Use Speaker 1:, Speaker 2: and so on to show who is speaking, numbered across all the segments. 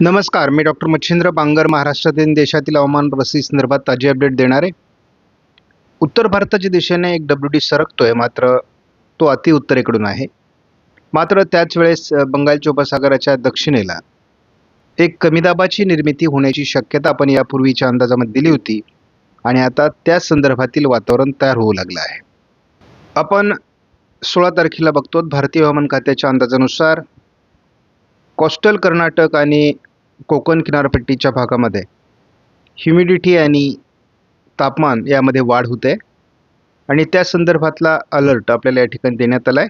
Speaker 1: नमस्कार, मी डॉक्टर मच्छिंद्र बांगर महाराष्ट्रातील देशातील हवामान परिस्थिती संदर्भात ताजी अपडेट देणार आहे. उत्तर भारताच्या दिशेने एक WD सरकतोय, मात्र तो अति उत्तरेकडून आहे. मात्र त्याच वेळेस बंगालच्या उपसागराच्या दक्षिणेला एक कमी दाबाची निर्मिती होण्याची शक्यता आपण यापूर्वीच्या अंदाजामध्ये दिली होती आणि आता त्या संदर्भातील वातावरण तयार होऊ लागलं आहे. आपण 16 तारखेला बघतो, भारतीय हवामान खात्याच्या अंदाजानुसार कोस्टल कर्नाटक आणि कोकण किनारपट्टीच्या भागामध्ये ह्युमिडिटी आणि तापमान यामध्ये वाढ होते आणि त्या संदर्भातला अलर्ट आपल्याला या ठिकाणी देण्यात आला आहे.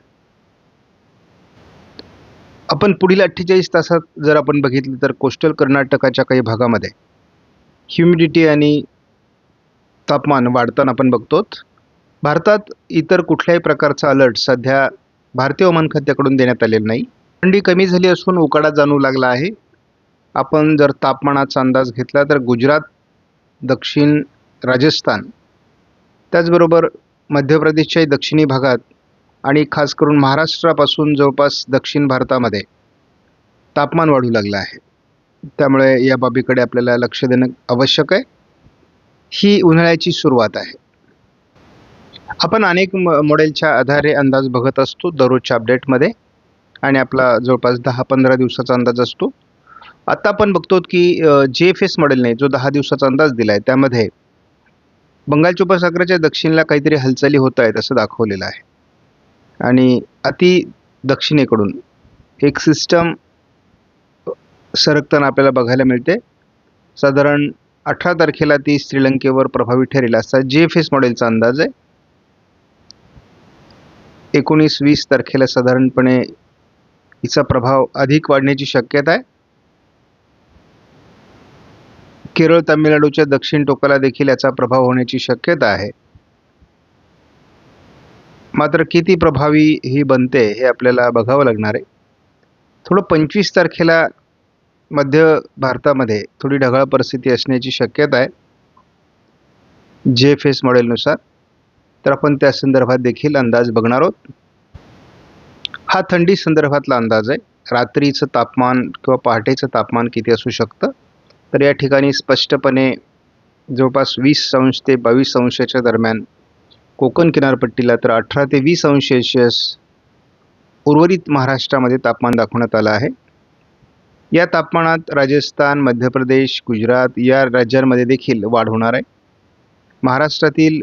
Speaker 1: आपण पुढील 48 तासात जर आपण बघितलं तर कोस्टल कर्नाटकाच्या काही भागामध्ये ह्युमिडिटी आणि तापमान वाढताना आपण बघतो. भारतात इतर कुठल्याही प्रकारचा अलर्ट सध्या भारतीय हवामान खात्याकडून देण्यात आलेला नाही. थंडी कमी झाली असून उकाडा जाणवू लागला आहे. आपण जर तापमानाचा अंदाज घेतला तर गुजरात, दक्षिण राजस्थान, त्याचबरोबर मध्य प्रदेशच्याही दक्षिणी भागात आणि खास करून महाराष्ट्रापासून जवळपास दक्षिण भारतामध्ये तापमान वाढू लागलं आहे. त्यामुळे या बाबीकडे आपल्याला लक्ष देणं आवश्यक आहे. ही उन्हाळ्याची सुरुवात आहे. आपण अनेक मॉडेलच्या आधारे अंदाज बघत असतो दररोजच्या अपडेटमध्ये आणि आपला जवळपास 10-15 दिवसाचा अंदाज असतो. आता आपण बघतो की JFS मॉडेलने जो 10 दिवसाचा अंदाज दिला आहे त्यामध्ये बंगालच्या उपसागराच्या दक्षिणेला काहीतरी हालचाली होत आहेत असं दाखवलेलं आहे आणि अति दक्षिणेकडून एक सिस्टम सरकताना आपल्याला बघायला मिळते. साधारण 18 तारखेला ती श्रीलंकेवर प्रभावी ठरेल असा JFS मॉडेलचा अंदाज आहे. 19-20 तारखेला साधारणपणे हिचा प्रभाव अधिक वाढण्याची शक्यता आहे. केरळ, तामिळनाडूच्या दक्षिण टोकाला देखील याचा प्रभाव होण्याची शक्यता आहे. मात्र किती प्रभावी ही बनते हे आपल्याला बघावं लागणार आहे. थोडं 25 तारखेला मध्य भारतामध्ये थोडी ढगाळ परिस्थिती असण्याची शक्यता आहे JFS मॉडेलनुसार. तर आपण त्या संदर्भात देखील अंदाज बघणार आहोत. हा थंडी संदर्भातला अंदाज आहे. रात्रीचं तापमान किंवा पहाटेचं तापमान किती असू शकतं, तर या ठिकाणी स्पष्टपणे जवळपास 20 अंश ते 22 अंशाच्या दरम्यान कोकण किनारपट्टीला, तर 18 ते 20 अंश सेल्सिअस उर्वरित महाराष्ट्रामध्ये तापमान दाखवण्यात आलं आहे. या तापमानात राजस्थान, मध्य प्रदेश, गुजरात या राज्यांमध्ये देखील वाढ होणार आहे. महाराष्ट्रातील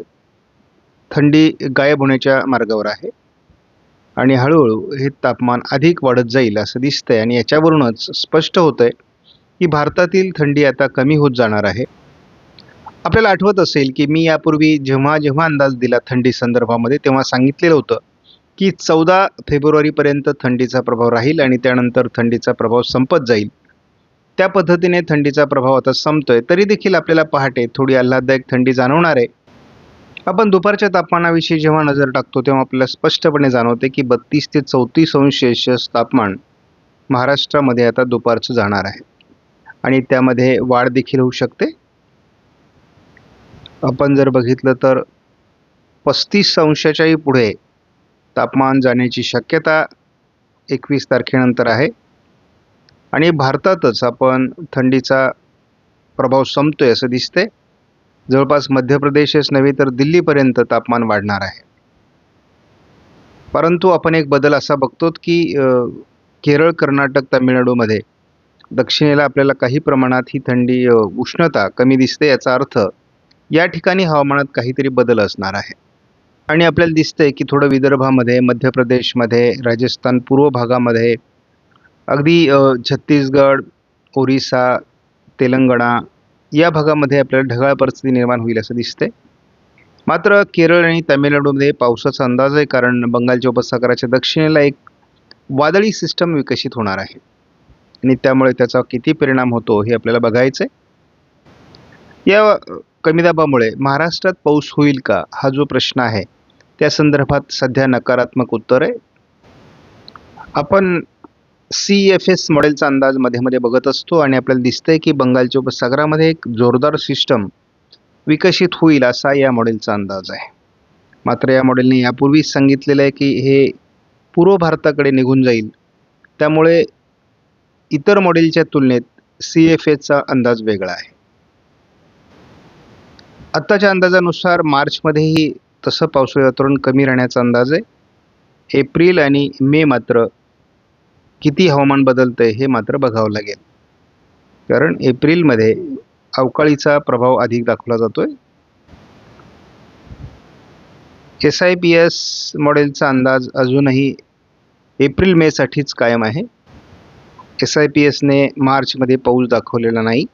Speaker 1: थंडी गायब होण्याच्या मार्गावर आहे आणि हळूहळू हे तापमान अधिक वाढत जाईल असं दिसतंय आणि याच्यावरूनच स्पष्ट होतंय की भारतातील थंडी आता कमी होत जाणार आहे. आपल्याला आठवत असेल की मी यापूर्वी जेव्हा अंदाज दिला थंडी संदर्भामध्ये तेव्हा सांगितलेलं होतं की 14 फेब्रुवारीपर्यंत थंडीचा प्रभाव राहील आणि त्यानंतर थंडीचा प्रभाव संपत जाईल. त्या पद्धतीने थंडीचा प्रभाव आता संपतोय. तरी देखील आपल्याला पहाटे थोडी आल्हाददायक थंडी जाणवणार आहे. आपण दुपारच्या तापमानाविषयी जेव्हा नजर टाकतो तेव्हा आपल्याला स्पष्टपणे जाणवते की 32 ते 34 अंश सेल्सिअस तापमान महाराष्ट्रामध्ये आता दुपारचं जाणार आहे आणि त्यामध्ये वाढ देखील होऊ शकते. आपण जर बघितलं तर 35 अंशाच्याही पुढे तापमान जाण्याची शक्यता 21 तारखेनंतर आहे आणि भारतातच आपण थंडीचा प्रभाव संपतोय असं दिसते. जवळपास मध्य प्रदेशच नव्हे तर दिल्लीपर्यंत तापमान वाढणार आहे. परंतु आपण एक बदल असा बघतो की केरळ, कर्नाटक, तामिळनाडूमध्ये दक्षिणेला आपल्याला काही प्रमाणात ही थंडी उष्णता कमी दिसते. याचा अर्थ या ठिकाणी हवामानात काहीतरी बदल असणार आहे आणि आपल्याला दिसतंय की थोडं विदर्भामध्ये, मध्य प्रदेशमध्ये, राजस्थान पूर्व भागामध्ये, अगदी छत्तीसगड, ओरिसा, तेलंगणा या भागामध्ये आपल्याला ढगाळ परिस्थिती निर्माण होईल असं दिसते. मात्र केरळ आणि तामिळनाडूमध्ये पावसाचा अंदाज आहे, कारण बंगालच्या उपसागराच्या दक्षिणेला एक वादळी सिस्टम विकसित होणार आहे आणि त्यामुळे त्याचा किती परिणाम होतो हे आपल्याला बघायचं आहे. या कमी दाबामुळे महाराष्ट्रात पाऊस होईल का हा जो प्रश्न आहे त्या संदर्भात सध्या नकारात्मक उत्तर आहे. आपण CFS मॉडेलचा अंदाज मध्ये बघत असतो आणि आपल्याला दिसतंय की बंगालच्या उपसागरामध्ये एक जोरदार सिस्टम विकसित होईल असा या मॉडेलचा अंदाज आहे. मात्र या मॉडेलने यापूर्वीच सांगितलेलं आहे की हे पूर्व भारताकडे निघून जाईल. त्यामुळे इतर मॉडेलच्या तुलनेत CFAचा अंदाज वेगळा आहे. आत्ताच्या अंदाजानुसार मार्चमध्येही तसं पावसाळी वातावरण कमी राहण्याचा अंदाज आहे. एप्रिल आणि मे मात्र किती हवामान बदलतंय हे मात्र बघावं लागेल. कारण एप्रिलमध्ये अवकाळीचा प्रभाव अधिक दाखवला जातोय. SIPS मॉडेलचा अंदाज अजूनही एप्रिल मे साठीच कायम आहे. SIPSने मार्चमध्ये पाऊस दाखवलेला नाही.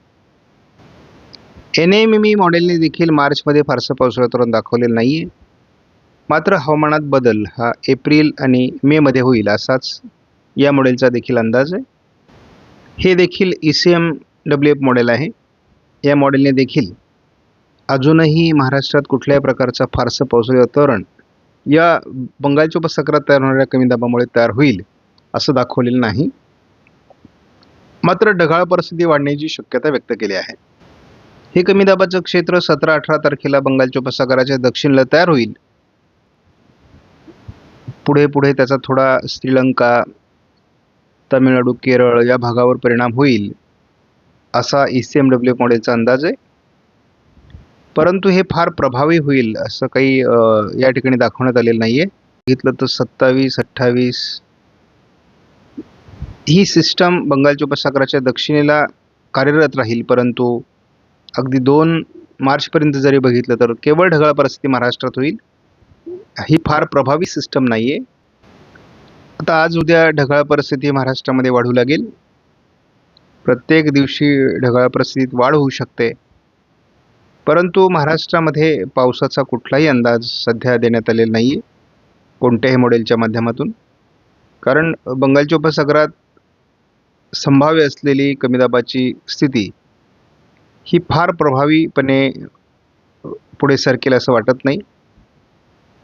Speaker 1: NMME मॉडेलने देखील मार्चमध्ये फारसं पावसाळी वातावरण दाखवलेलं नाही आहे. मात्र हवामानात बदल हा एप्रिल आणि मेमध्ये होईल असाच या मॉडेलचा देखील अंदाज आहे. हे देखील ECMWF मॉडेल आहे. या मॉडेलने देखील अजूनही महाराष्ट्रात कुठल्याही प्रकारचा फारसं पावसाळी वातावरण या बंगालच्या उपसागरात तयार होणाऱ्या कमी दाबामुळे तयार होईल असं दाखवलेलं नाही. मात्र ढगाळ परिस्थिती वाढण्याची शक्यता व्यक्त केली आहे. हे कमी दाबाचं क्षेत्र 17-18 तारखेला बंगालच्या उपसागराच्या दक्षिणेला तयार होईल. पुढे त्याचा थोडा श्रीलंका, तामिळनाडू, केरळ या भागावर परिणाम होईल असा ECMWF मॉडेलचा अंदाज आहे. परंतु हे फार प्रभावी होईल असं काही या ठिकाणी दाखवण्यात आलेलं नाहीये. बघितलं तर 27-28 ही सिस्टम बंगालच्या उपसागराच्या दक्षिणेला कार्यरत राहील. परंतु अगदी 2 मार्चपर्यंत जरी बघितलं तर केवळ ढगाळ परिस्थिती महाराष्ट्रात होईल. ही फार प्रभावी सिस्टम नाहीये. आता आज उद्या ढगाळ परिस्थिती महाराष्ट्रामध्ये वाढू लागेल. प्रत्येक दिवशी ढगाळ परिस्थितीत वाढ होऊ शकते. परंतु महाराष्ट्रामध्ये पावसाचा कुठलाही अंदाज सध्या देण्यात आलेला नाहीये कोणत्याही मॉडेलच्या माध्यमातून. कारण बंगालच्या उपसागरात संभाव्य असलेली कमी दाबाची स्थिती ही फार प्रभावीपणे पुढे सरकेल असं वाटत नाही.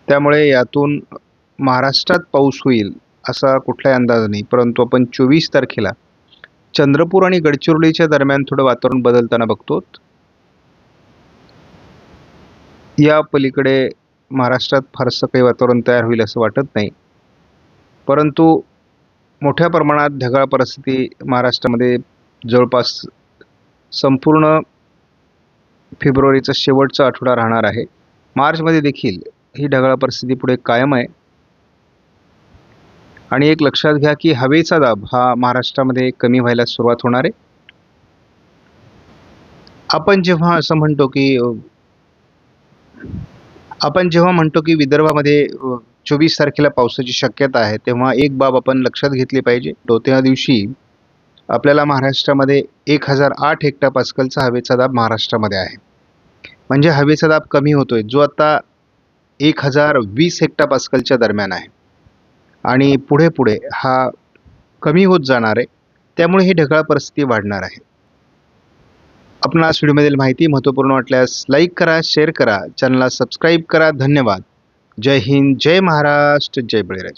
Speaker 1: त्यामुळे यातून महाराष्ट्रात पाऊस होईल असा कुठलाही अंदाज नाही. परंतु आपण 24 तारखेला चंद्रपूर आणि गडचिरोलीच्या दरम्यान थोडं वातावरण बदलताना बघतो. या पलीकडे महाराष्ट्रात फारसं काही वातावरण तयार होईल असं वाटत नाही. परंतु मोठ्या प्रमाणात ढगाळ परिस्थिती महाराष्ट्रामध्ये जवळपास संपूर्ण फेब्रुवारीचा शेवटचा आठवडा राहणार आहे. मार्चमध्ये देखील ही ढगाळ परिस्थिती पुढे कायम आहे. आणि एक लक्षात घ्या की हवेचा दाब हा महाराष्ट्रामध्ये कमी व्हायला सुरुवात होणार आहे. आपण जेव्हा म्हणतो की विदर्भामध्ये 24 तारखेला पावसाची शक्यता आहे, तेव्हा एक बाब आपण लक्षात घेतली पाहिजे. त्या दिवशी आपल्याला महाराष्ट्रामध्ये 1008 हेक्टोपास्कलचा हवेचा दाब महाराष्ट्रामध्ये आहे. म्हणजे हवेचा दाब कमी होतोय, जो आता 1020 हेक्टोपास्कलच्या दरम्यान आहे आणि पुढे हा कमी होत जाणार आहे. त्यामुळे ही ढगाळ परिस्थिती वाढणार आहे. आपणास व्हिडिओमधील माहिती महत्त्वपूर्ण वाटल्यास लाईक करा, शेअर करा, चॅनलला सबस्क्राईब करा. धन्यवाद. जय हिंद, जय महाराष्ट्र, जय बळीराजा.